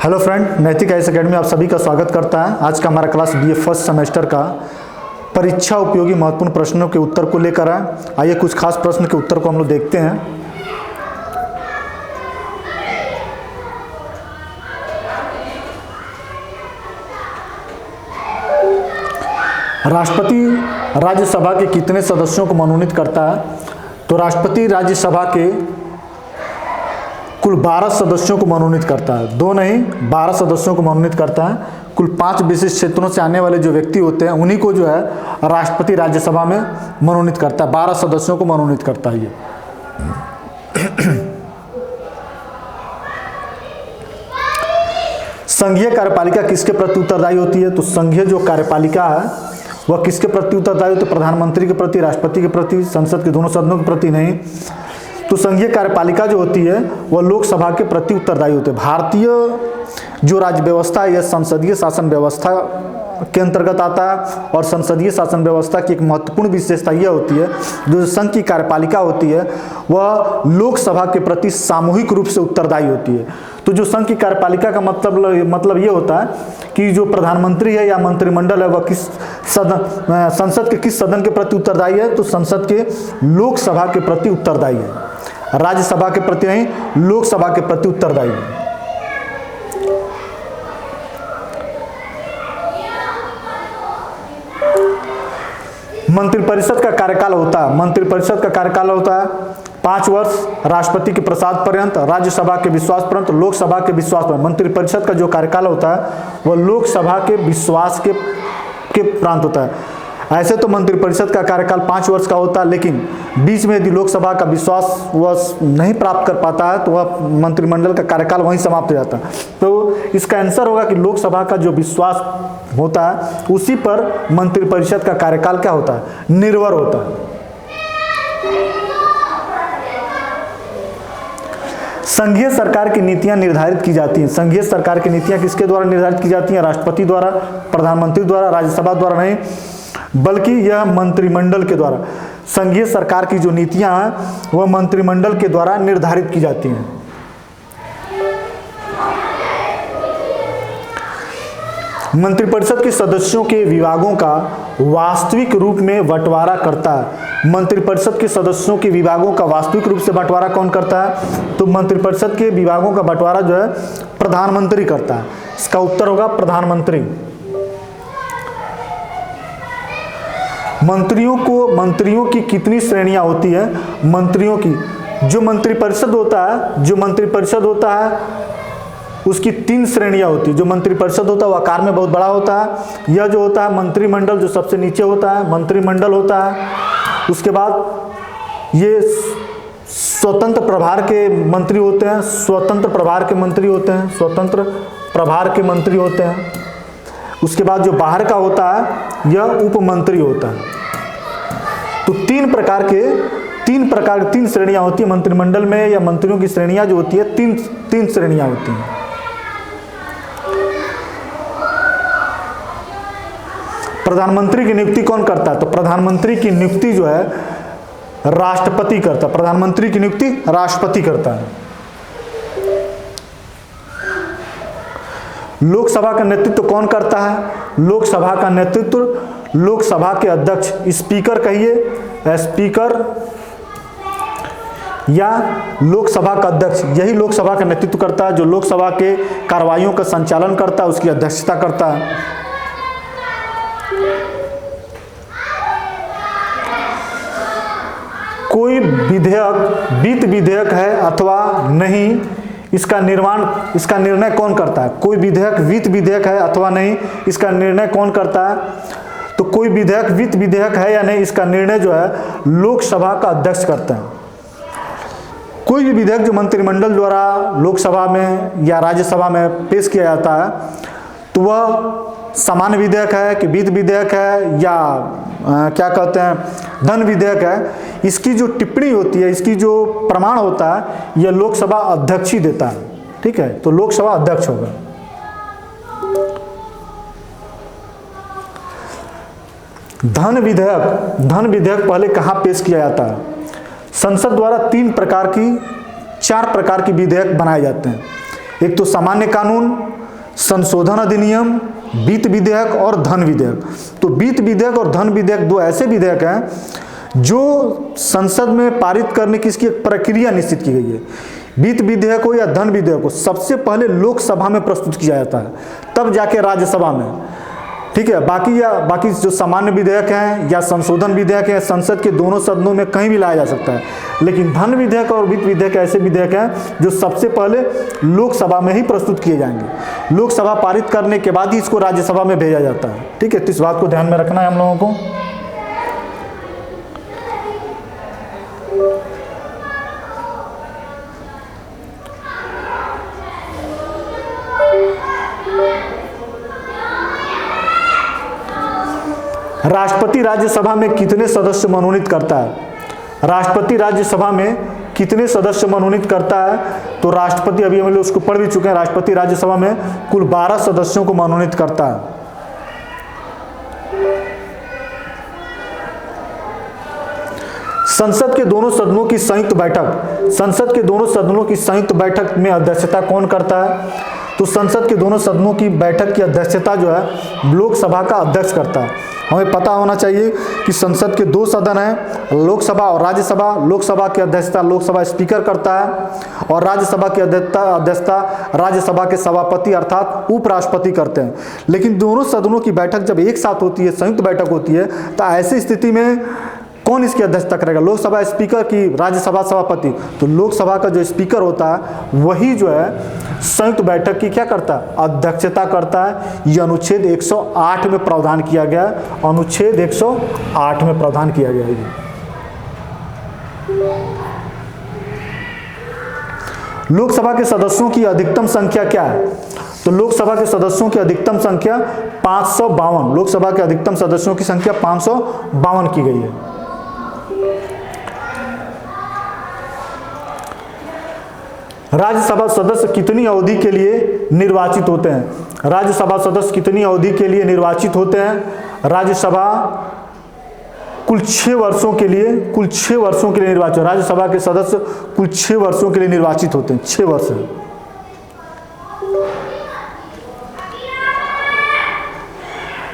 Hello friend, नैतिक IAS academy आप सभी का स्वागत करता है। आज का हमारा क्लास बीए फर्स्ट सेमेस्टर का परीक्षा उपयोगी महत्वपूर्ण प्रश्नों के उत्तर को लेकर है। आइए कुछ खास प्रश्न के उत्तर को हम लोग देखते हैं। राष्ट्रपति राज्यसभा के कितने सदस्यों को मनोनीत करता है? तो राष्ट्रपति राज्यसभा के कुल 12 सदस्यों को मनोनीत करता है। 2 नहीं, 12 सदस्यों को मनोनीत करता है। कुल 5 विशिष्ट क्षेत्रों से आने वाले जो व्यक्ति होते हैं उन्हीं को जो है राष्ट्रपति राज्यसभा में मनोनीत करता है। 12 सदस्यों को मनोनीत करता है ये। संघीय कार्यपालिका किसके प्रति उत्तरदायी होती है? तो संघीय जो कार्यपालिका है वह किसके प्रति उत्तरदायी होती है? प्रधानमंत्री के प्रति, राष्ट्रपति के प्रति, संसद के दोनों सदनों के प्रति नहीं। तो संघीय कार्यपालिका जो होती है वह लोकसभा के प्रति उत्तरदायी होते हैं। भारतीय जो राज्य व्यवस्था है यह संसदीय शासन व्यवस्था के अंतर्गत आता है और संसदीय शासन व्यवस्था की एक महत्वपूर्ण विशेषता यह होती है जो संघ की कार्यपालिका होती है वह लोकसभा के प्रति सामूहिक रूप से उत्तरदायी होती है। तो जो संघ की कार्यपालिका का मतलब ये होता है कि जो प्रधानमंत्री है या मंत्रिमंडल है वह किस सदन, संसद के किस सदन के प्रति उत्तरदायी है? तो संसद के लोकसभा के प्रति उत्तरदायी है। राज्यसभा के प्रति नहीं, लोकसभा के प्रति उत्तरदायी है। मंत्रिपरिषद का कार्यकाल होता है, मंत्रिपरिषद का कार्यकाल होता है 5 वर्ष, राष्ट्रपति के प्रसाद पर्यंत, राज्यसभा के विश्वास पर्यंत, लोकसभा के विश्वास पर्यंत। मंत्रिपरिषद का जो कार्यकाल होता है वह लोकसभा के विश्वास के प्रांत होता है। ऐसे तो मंत्रिपरिषद का कार्यकाल 5 वर्ष का होता है, लेकिन बीच में यदि लोकसभा का विश्वास वह नहीं प्राप्त कर पाता है तो वह मंत्रिमंडल का कार्यकाल वहीं समाप्त हो जाता है। तो इसका आंसर होगा कि लोकसभा का जो विश्वास होता है उसी पर मंत्रिपरिषद का कार्यकाल क्या होता है? निर्भर होता है। संघीय सरकार की नीतियां निर्धारित की जाती हैं। संघीय सरकार की नीतियां किसके द्वारा निर्धारित की जाती हैं? राष्ट्रपति द्वारा, प्रधानमंत्री द्वारा, राज्यसभा द्वारा नहीं, बल्कि यह मंत्रिमंडल के द्वारा। संघीय सरकार की जो नीतियां हैं वह मंत्रिमंडल के द्वारा निर्धारित की जाती हैं। मंत्रिपरिषद के सदस्यों के विभागों का वास्तविक रूप में बंटवारा करता है। मंत्रिपरिषद के सदस्यों के विभागों का वास्तविक रूप से बंटवारा कौन करता है? तो मंत्रिपरिषद के विभागों का बंटवारा जो है प्रधानमंत्री करता है। इसका उत्तर होगा प्रधानमंत्री। मंत्रियों की कितनी श्रेणियां होती है? मंत्रियों की जो मंत्रिपरिषद होता है उसकी 3 श्रेणियां होती है। जो मंत्रिपरिषद होता है वह आकार में बहुत बड़ा होता है। यह जो होता है मंत्रिमंडल जो सबसे नीचे होता है मंत्रिमंडल होता है। उसके बाद ये स्वतंत्र प्रभार के मंत्री होते हैं, स्वतंत्र प्रभार के मंत्री होते हैं। उसके बाद जो बाहर का होता है यह उप मंत्री होता है। तो 3 श्रेणियां होती है मंत्रिमंडल में, या मंत्रियों की श्रेणियां जो होती है 3 श्रेणियां होती हैं। प्रधानमंत्री की नियुक्ति कौन करता है? तो प्रधानमंत्री की नियुक्ति जो है राष्ट्रपति करता है। प्रधानमंत्री की नियुक्ति राष्ट्रपति करता है। लोकसभा का नेतृत्व कौन करता है? लोकसभा का नेतृत्व लोकसभा के अध्यक्ष, स्पीकर कहिए, स्पीकर या लोकसभा का अध्यक्ष, यही लोकसभा का नेतृत्व करता है। जो लोकसभा के कार्रवाइयों का संचालन करता है उसकी अध्यक्षता करता है। कोई विधेयक वित्त विधेयक है अथवा नहीं, इसका निर्णय कौन करता है? कोई विधेयक वित्त विधेयक है अथवा नहीं, इसका निर्णय कौन करता है? तो कोई विधेयक वित्त विधेयक है या नहीं, इसका निर्णय जो है लोकसभा का अध्यक्ष करता है। कोई भी विधेयक जो मंत्रिमंडल द्वारा लोकसभा में या राज्यसभा में पेश किया जाता है तो वह सामान्य विधेयक है कि वित्त विधेयक है या क्या कहते हैं धन विधेयक है, इसकी जो टिप्पणी होती है, इसकी जो प्रमाण होता है यह लोकसभा अध्यक्ष ही देता है। ठीक है, तो लोकसभा अध्यक्ष होगा। धन विधेयक पहले कहाँ पेश किया जाता है? संसद द्वारा 4 प्रकार की विधेयक बनाए जाते हैं। एक तो सामान्य कानून, संशोधन अधिनियम, वित्त विधेयक और धन विधेयक। तो वित्त विधेयक और धन विधेयक दो ऐसे विधेयक हैं जो संसद में पारित करने की इसकी एक प्रक्रिया निश्चित की गई है। वित्त विधेयक हो या धन विधेयक हो, सबसे पहले लोकसभा में प्रस्तुत किया जाता है, तब जाके राज्यसभा में, ठीक है। बाकी जो सामान्य विधेयक हैं या संशोधन विधेयक है, संसद के दोनों सदनों में कहीं भी लाया जा सकता है। लेकिन धन विधेयक और वित्त विधेयक ऐसे विधेयक हैं जो सबसे पहले लोकसभा में ही प्रस्तुत किए जाएंगे। लोकसभा पारित करने के बाद ही इसको राज्यसभा में भेजा जाता है, ठीक है। तो इस बात को ध्यान में रखना है हम लोगों को। राष्ट्रपति राज्यसभा में कितने सदस्य मनोनीत करता है? राष्ट्रपति राज्यसभा में कितने सदस्य मनोनीत करता है? तो राष्ट्रपति, अभी हम लोग उसको पढ़ भी चुके हैं, राष्ट्रपति राज्यसभा में कुल 12 सदस्यों को मनोनीत करता है। संसद के दोनों सदनों की संयुक्त बैठक, संसद के दोनों सदनों की संयुक्त बैठक में अध्यक्षता कौन करता है? तो संसद के दोनों सदनों की बैठक की अध्यक्षता जो है लोकसभा का अध्यक्ष करता है। हमें पता होना चाहिए कि संसद के दो सदन हैं, लोकसभा और राज्यसभा। लोकसभा की अध्यक्षता लोकसभा स्पीकर करता है और राज्यसभा की अध्यक्षता राज्यसभा के सभापति अर्थात उपराष्ट्रपति करते हैं। लेकिन दोनों सदनों की बैठक जब एक साथ होती है, संयुक्त बैठक होती है, तो ऐसी स्थिति में कौन इसकी अध्यक्षता करेगा? लोकसभा स्पीकर की राज्यसभा सभापति? तो लोकसभा का जो स्पीकर होता है वही जो है संयुक्त बैठक की क्या करता है? अध्यक्षता करता है। यह अनुच्छेद 108 में प्रावधान किया गया, अनुच्छेद 108 में प्रावधान किया गया है। लोकसभा के सदस्यों की अधिकतम संख्या क्या है? तो लोकसभा के सदस्यों की अधिकतम संख्या 552। लोकसभा के अधिकतम सदस्यों की संख्या 552 की गई है। राज्यसभा सदस्य कितनी अवधि के लिए निर्वाचित होते हैं? राज्यसभा सदस्य कितनी अवधि के लिए निर्वाचित होते हैं? राज्यसभा कुल 6 वर्षों के लिए निर्वाचित। राज्यसभा के सदस्य कुल 6 वर्षों के लिए निर्वाचित होते हैं, 6 वर्ष।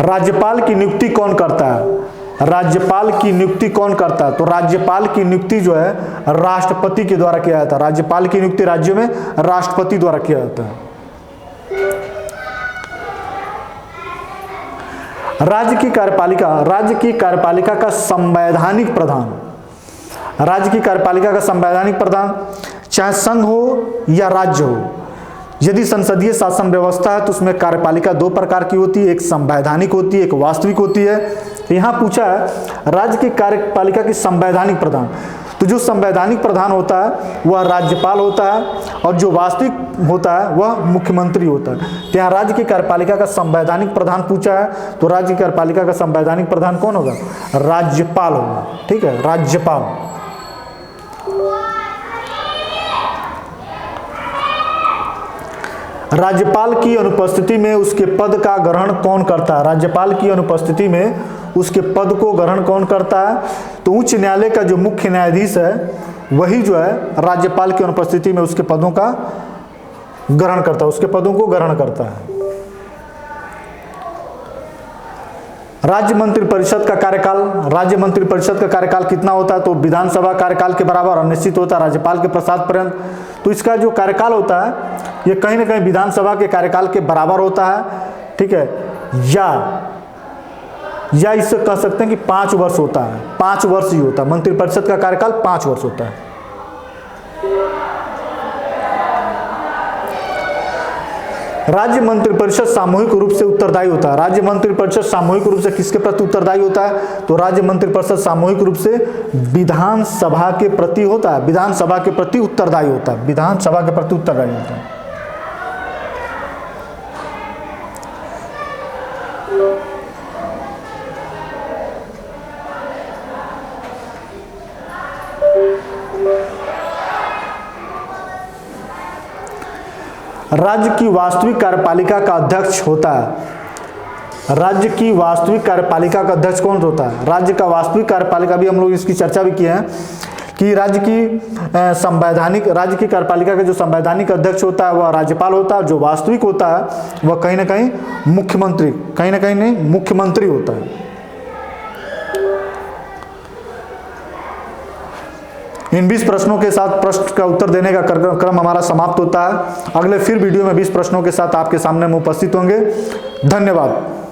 राज्यपाल की नियुक्ति कौन करता है? राज्यपाल की नियुक्ति कौन करता है? तो राज्यपाल की नियुक्ति जो है राष्ट्रपति के द्वारा किया जाता है। राज्यपाल की नियुक्ति राज्य में राष्ट्रपति द्वारा किया जाता है। राज्य की कार्यपालिका का संवैधानिक प्रधान, राज्य की कार्यपालिका का संवैधानिक प्रधान चाहे संघ हो या राज्य हो, यदि संसदीय शासन व्यवस्था है तो उसमें कार्यपालिका 2 प्रकार की होती है, एक संवैधानिक होती है, एक वास्तविक होती है। तो यहाँ पूछा है राज्य की कार्यपालिका की संवैधानिक प्रधान, तो जो संवैधानिक प्रधान होता है वह राज्यपाल होता है और जो वास्तविक होता है वह मुख्यमंत्री होता है। तो यहाँ राज्य की कार्यपालिका का संवैधानिक प्रधान पूछा है, तो राज्य की कार्यपालिका का संवैधानिक प्रधान कौन होगा? राज्यपाल होगा, ठीक है, राज्यपाल। राज्यपाल की अनुपस्थिति में उसके पद का ग्रहण कौन करता है? राज्यपाल की अनुपस्थिति में उसके पद को ग्रहण कौन करता है? तो उच्च न्यायालय का जो मुख्य न्यायाधीश है वही जो है राज्यपाल की अनुपस्थिति में उसके पदों का ग्रहण करता है, उसके पदों को ग्रहण करता है। राज्य मंत्रिपरिषद का कार्यकाल, राज्य मंत्रिपरिषद का कार्यकाल कितना होता है? तो विधानसभा कार्यकाल के बराबर अनिश्चित होता है, राज्यपाल के प्रसाद पर्यंत। तो इसका जो कार्यकाल होता है ये कहीं ना कहीं विधानसभा के कार्यकाल के बराबर होता है, ठीक है, या इससे कह सकते हैं कि 5 वर्ष होता है, 5 वर्ष ही होता है। मंत्रिपरिषद का कार्यकाल 5 वर्ष होता है। राज्य मंत्रिपरिषद सामूहिक रूप से उत्तरदायी होता है। राज्य मंत्रिपरिषद सामूहिक रूप से किसके प्रति उत्तरदायी होता है? तो राज्य मंत्रिपरिषद सामूहिक रूप से विधानसभा के प्रति होता है, विधानसभा के प्रति उत्तरदायी होता है, विधानसभा के प्रति उत्तरदायी होता है। राज्य की वास्तविक कार्यपालिका का अध्यक्ष होता है। राज्य की वास्तविक कार्यपालिका का अध्यक्ष कौन होता है? राज्य का वास्तविक कार्यपालिका भी हम लोग इसकी चर्चा भी किए हैं कि राज्य की कार्यपालिका का जो संवैधानिक अध्यक्ष होता है वह राज्यपाल होता है, जो वास्तविक होता है वह कहीं ना कहीं मुख्यमंत्री होता है। इन 20 प्रश्नों के साथ प्रश्न का उत्तर देने का क्रम हमारा समाप्त होता है। अगले फिर वीडियो में 20 प्रश्नों के साथ आपके सामने हम उपस्थित होंगे। धन्यवाद।